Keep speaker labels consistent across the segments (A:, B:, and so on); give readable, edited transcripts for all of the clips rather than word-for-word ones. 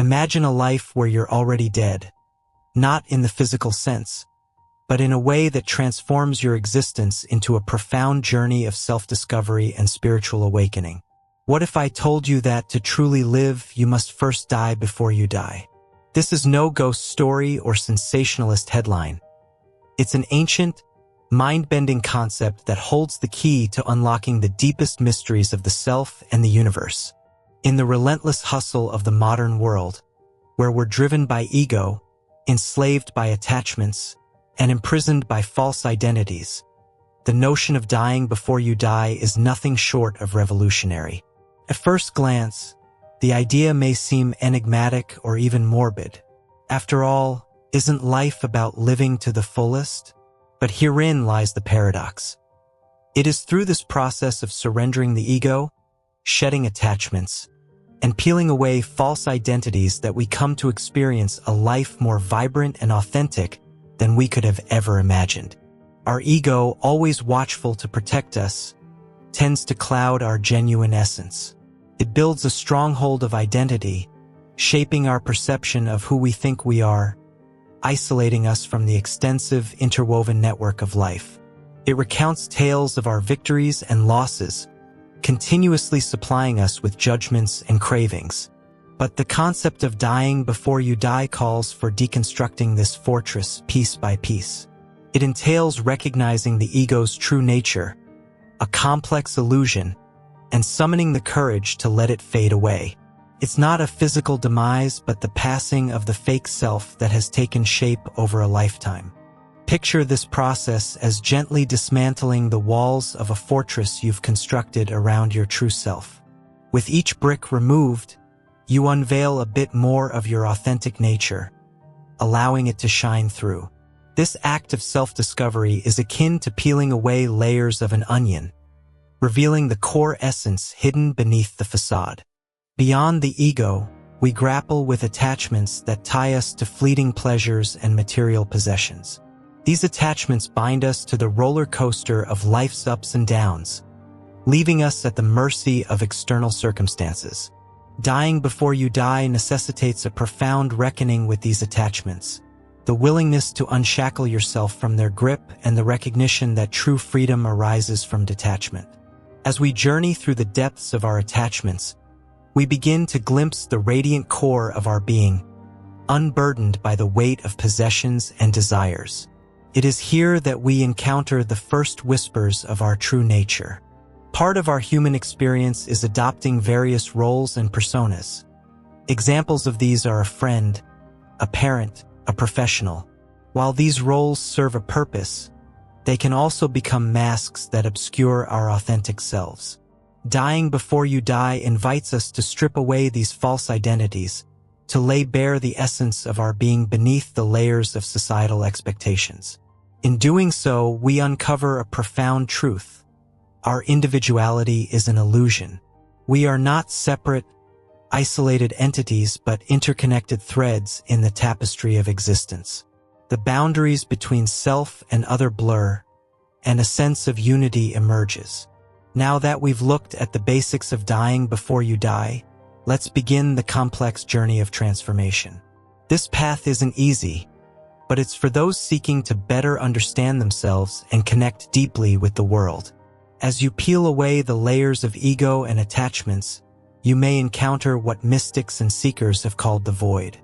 A: Imagine a life where you're already dead, not in the physical sense, but in a way that transforms your existence into a profound journey of self-discovery and spiritual awakening. What if I told you that to truly live, you must first die before you die? This is no ghost story or sensationalist headline. It's an ancient, mind-bending concept that holds the key to unlocking the deepest mysteries of the self and the universe. In the relentless hustle of the modern world, where we're driven by ego, enslaved by attachments, and imprisoned by false identities, the notion of dying before you die is nothing short of revolutionary. At first glance, the idea may seem enigmatic or even morbid. After all, isn't life about living to the fullest? But herein lies the paradox. It is through this process of surrendering the ego, shedding attachments, and peeling away false identities that we come to experience a life more vibrant and authentic than we could have ever imagined. Our ego, always watchful to protect us, tends to cloud our genuine essence. It builds a stronghold of identity, shaping our perception of who we think we are, isolating us from the extensive, interwoven network of life. It recounts tales of our victories and losses, continuously supplying us with judgments and cravings. But the concept of dying before you die calls for deconstructing this fortress piece by piece. It entails recognizing the ego's true nature, a complex illusion, and summoning the courage to let it fade away. It's not a physical demise, but the passing of the fake self that has taken shape over a lifetime. Picture this process as gently dismantling the walls of a fortress you've constructed around your true self. With each brick removed, you unveil a bit more of your authentic nature, allowing it to shine through. This act of self-discovery is akin to peeling away layers of an onion, revealing the core essence hidden beneath the facade. Beyond the ego, we grapple with attachments that tie us to fleeting pleasures and material possessions. These attachments bind us to the roller coaster of life's ups and downs, leaving us at the mercy of external circumstances. Dying before you die necessitates a profound reckoning with these attachments, the willingness to unshackle yourself from their grip and the recognition that true freedom arises from detachment. As we journey through the depths of our attachments, we begin to glimpse the radiant core of our being, unburdened by the weight of possessions and desires. It is here that we encounter the first whispers of our true nature. Part of our human experience is adopting various roles and personas. Examples of these are a friend, a parent, a professional. While these roles serve a purpose, they can also become masks that obscure our authentic selves. Dying before you die invites us to strip away these false identities, to lay bare the essence of our being beneath the layers of societal expectations. In doing so, we uncover a profound truth. Our individuality is an illusion. We are not separate, isolated entities, but interconnected threads in the tapestry of existence. The boundaries between self and other blur, and a sense of unity emerges. Now that we've looked at the basics of dying before you die, let's begin the complex journey of transformation. This path isn't easy, but it's for those seeking to better understand themselves and connect deeply with the world. As you peel away the layers of ego and attachments, you may encounter what mystics and seekers have called the void.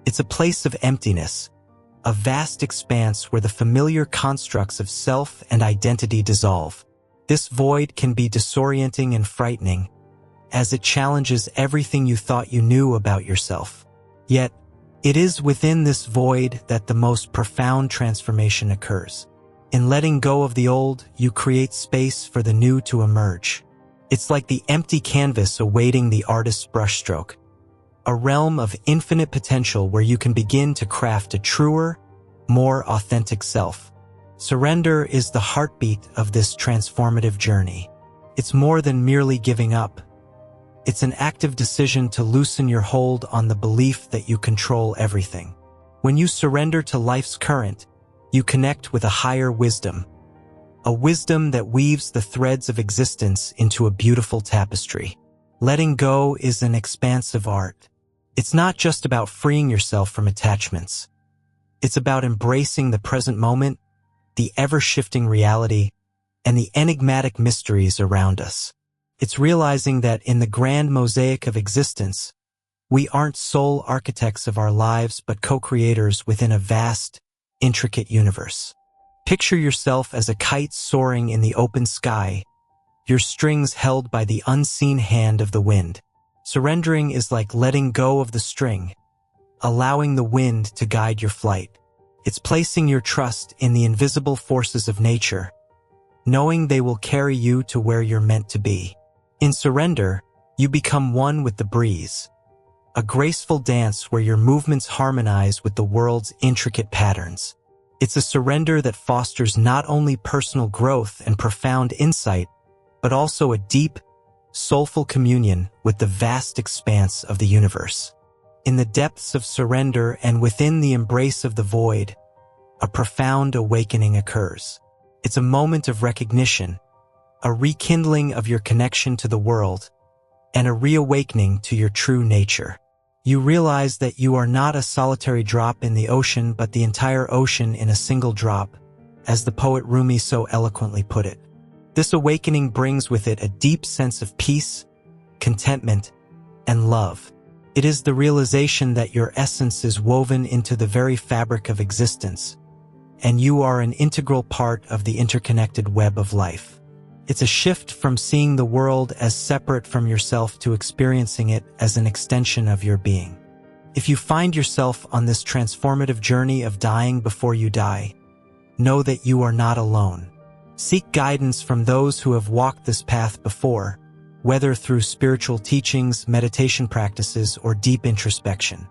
A: It's a place of emptiness, a vast expanse where the familiar constructs of self and identity dissolve. This void can be disorienting and frightening, as it challenges everything you thought you knew about yourself. Yet, it is within this void that the most profound transformation occurs. In letting go of the old, you create space for the new to emerge. It's like the empty canvas awaiting the artist's brushstroke, a realm of infinite potential where you can begin to craft a truer, more authentic self. Surrender is the heartbeat of this transformative journey. It's more than merely giving up. It's an active decision to loosen your hold on the belief that you control everything. When you surrender to life's current, you connect with a higher wisdom, a wisdom that weaves the threads of existence into a beautiful tapestry. Letting go is an expansive art, It's not just about freeing yourself from attachments. It's about embracing the present moment, the ever-shifting reality, and the enigmatic mysteries around us. It's realizing that in the grand mosaic of existence, we aren't sole architects of our lives but co-creators within a vast, intricate universe. Picture yourself as a kite soaring in the open sky, your strings held by the unseen hand of the wind. Surrendering is like letting go of the string, allowing the wind to guide your flight. It's placing your trust in the invisible forces of nature, knowing they will carry you to where you're meant to be. In surrender, you become one with the breeze, a graceful dance where your movements harmonize with the world's intricate patterns. It's a surrender that fosters not only personal growth and profound insight, but also a deep, soulful communion with the vast expanse of the universe. In the depths of surrender and within the embrace of the void, a profound awakening occurs. It's a moment of recognition, a rekindling of your connection to the world, and a reawakening to your true nature. You realize that you are not a solitary drop in the ocean, but the entire ocean in a single drop, as the poet Rumi so eloquently put it. This awakening brings with it a deep sense of peace, contentment, and love. It is the realization that your essence is woven into the very fabric of existence, and you are an integral part of the interconnected web of life. It's a shift from seeing the world as separate from yourself to experiencing it as an extension of your being. If you find yourself on this transformative journey of dying before you die, know that you are not alone. Seek guidance from those who have walked this path before, whether through spiritual teachings, meditation practices, or deep introspection.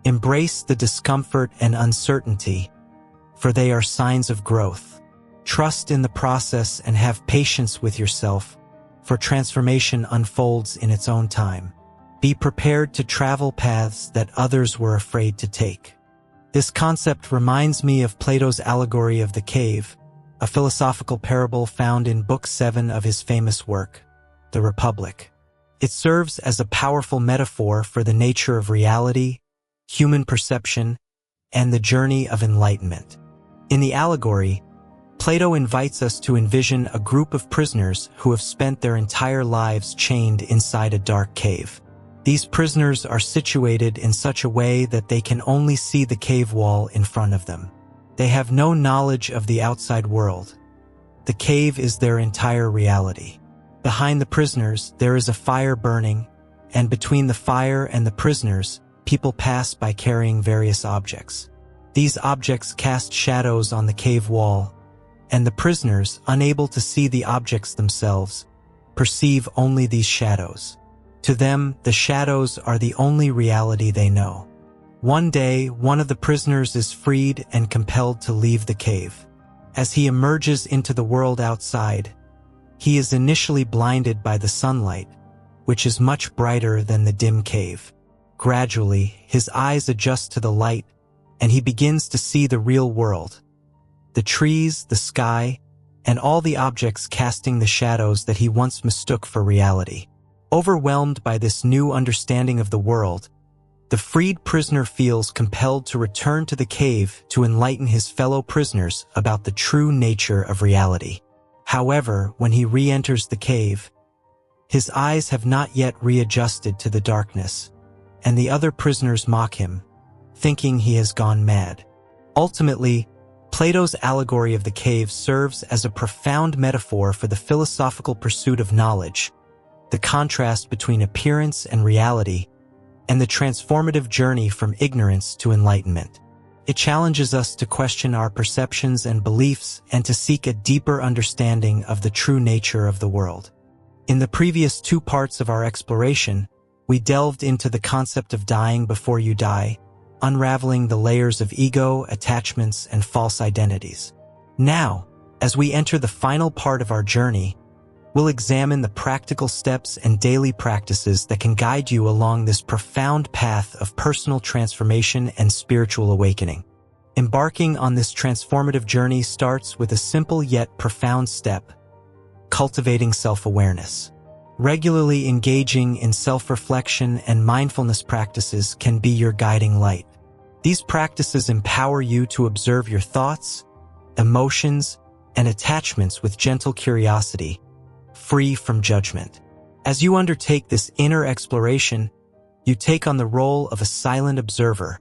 A: Embrace the discomfort and uncertainty, for they are signs of growth. Trust in the process and have patience with yourself, for transformation unfolds in its own time. Be prepared to travel paths that others were afraid to take. This concept reminds me of Plato's allegory of the cave, a philosophical parable found in Book 7 of his famous work, The Republic. It serves as a powerful metaphor for the nature of reality, human perception, and the journey of enlightenment. In the allegory, Plato invites us to envision a group of prisoners who have spent their entire lives chained inside a dark cave. These prisoners are situated in such a way that they can only see the cave wall in front of them. They have no knowledge of the outside world. The cave is their entire reality. Behind the prisoners, there is a fire burning, and between the fire and the prisoners, people pass by carrying various objects. These objects cast shadows on the cave wall, and the prisoners, unable to see the objects themselves, perceive only these shadows. To them, the shadows are the only reality they know. One day, one of the prisoners is freed and compelled to leave the cave. As he emerges into the world outside, he is initially blinded by the sunlight, which is much brighter than the dim cave. Gradually, his eyes adjust to the light, and he begins to see the real world. The trees, the sky, and all the objects casting the shadows that he once mistook for reality. Overwhelmed by this new understanding of the world, the freed prisoner feels compelled to return to the cave to enlighten his fellow prisoners about the true nature of reality. However, when he re-enters the cave, his eyes have not yet readjusted to the darkness, and the other prisoners mock him, thinking he has gone mad. Ultimately, Plato's allegory of the cave serves as a profound metaphor for the philosophical pursuit of knowledge, the contrast between appearance and reality, and the transformative journey from ignorance to enlightenment. It challenges us to question our perceptions and beliefs and to seek a deeper understanding of the true nature of the world. In the previous 2 parts of our exploration, we delved into the concept of dying before you die, unraveling the layers of ego, attachments, and false identities. Now, as we enter the final part of our journey, we'll examine the practical steps and daily practices that can guide you along this profound path of personal transformation and spiritual awakening. Embarking on this transformative journey starts with a simple yet profound step: cultivating self-awareness. Regularly engaging in self-reflection and mindfulness practices can be your guiding light. These practices empower you to observe your thoughts, emotions, and attachments with gentle curiosity, free from judgment. As you undertake this inner exploration, you take on the role of a silent observer,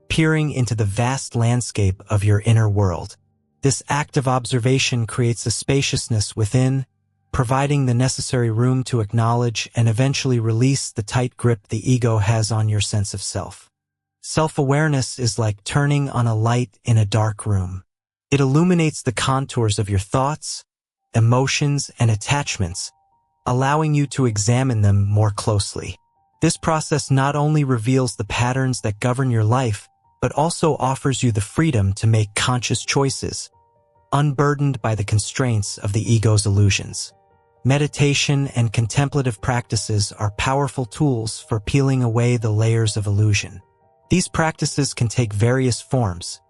A: peering into the vast landscape of your inner world. This act of observation creates a spaciousness within, providing the necessary room to acknowledge and eventually release the tight grip the ego has on your sense of self. Self-awareness is like turning on a light in a dark room. It illuminates the contours of your thoughts, emotions, and attachments, allowing you to examine them more closely. This process not only reveals the patterns that govern your life, but also offers you the freedom to make conscious choices, unburdened by the constraints of the ego's illusions. Meditation and contemplative practices are powerful tools for peeling away the layers of illusion. These practices can take various forms,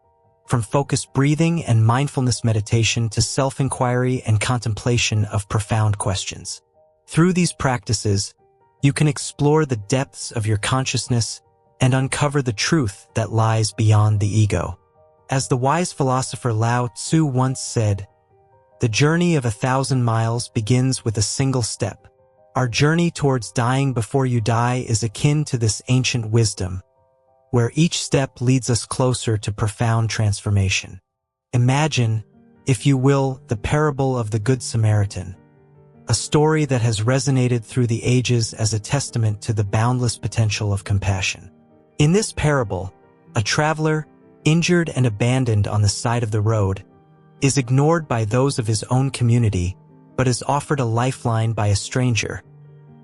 A: from focused breathing and mindfulness meditation to self-inquiry and contemplation of profound questions. Through these practices, you can explore the depths of your consciousness and uncover the truth that lies beyond the ego. As the wise philosopher Lao Tzu once said, "The journey of 1,000 miles begins with a single step." Our journey towards dying before you die is akin to this ancient wisdom, where each step leads us closer to profound transformation. Imagine, if you will, the parable of the Good Samaritan, a story that has resonated through the ages as a testament to the boundless potential of compassion. In this parable, a traveler, injured and abandoned on the side of the road, is ignored by those of his own community, but is offered a lifeline by a stranger,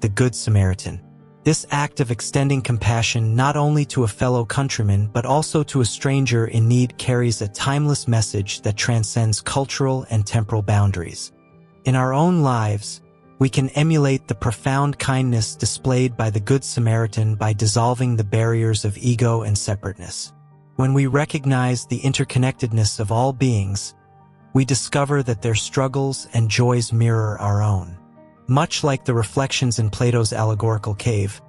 A: the Good Samaritan. This act of extending compassion not only to a fellow countryman but also to a stranger in need carries a timeless message that transcends cultural and temporal boundaries. In our own lives, we can emulate the profound kindness displayed by the Good Samaritan by dissolving the barriers of ego and separateness. When we recognize the interconnectedness of all beings, we discover that their struggles and joys mirror our own. Much like the reflections in Plato's allegorical cave,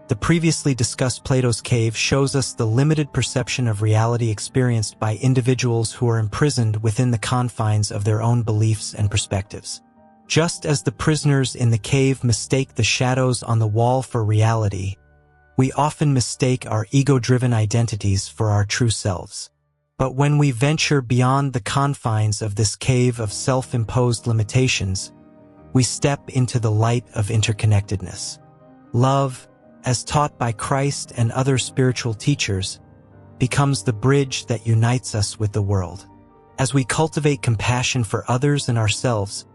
A: the previously discussed Plato's cave shows us the limited perception of reality experienced by individuals who are imprisoned within the confines of their own beliefs and perspectives. Just as the prisoners in the cave mistake the shadows on the wall for reality, we often mistake our ego-driven identities for our true selves. But when we venture beyond the confines of this cave of self-imposed limitations, we step into the light of interconnectedness. Love, as taught by Christ and other spiritual teachers, becomes the bridge that unites us with the world. As we cultivate compassion for others and ourselves,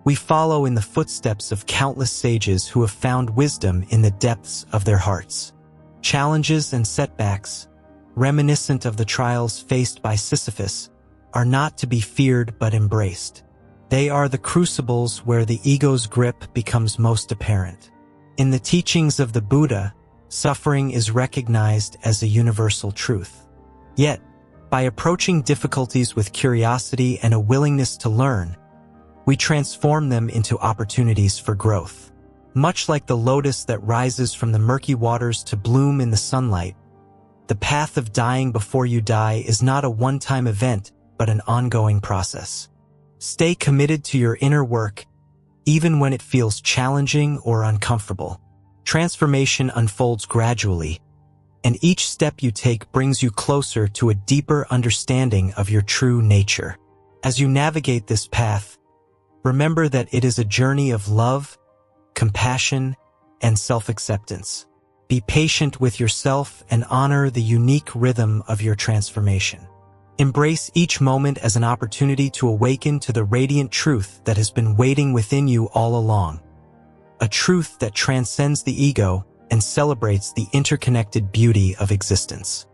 A: we follow in the footsteps of countless sages who have found wisdom in the depths of their hearts. Challenges and setbacks, reminiscent of the trials faced by Sisyphus, are not to be feared but embraced. They are the crucibles where the ego's grip becomes most apparent. In the teachings of the Buddha, suffering is recognized as a universal truth. Yet, by approaching difficulties with curiosity and a willingness to learn, we transform them into opportunities for growth. Much like the lotus that rises from the murky waters to bloom in the sunlight, the path of dying before you die is not a one-time event, but an ongoing process. Stay committed to your inner work, even when it feels challenging or uncomfortable. Transformation unfolds gradually, and each step you take brings you closer to a deeper understanding of your true nature. As you navigate this path, remember that it is a journey of love, compassion, and self-acceptance. Be patient with yourself and honor the unique rhythm of your transformation. Embrace each moment as an opportunity to awaken to the radiant truth that has been waiting within you all along. A truth that transcends the ego and celebrates the interconnected beauty of existence.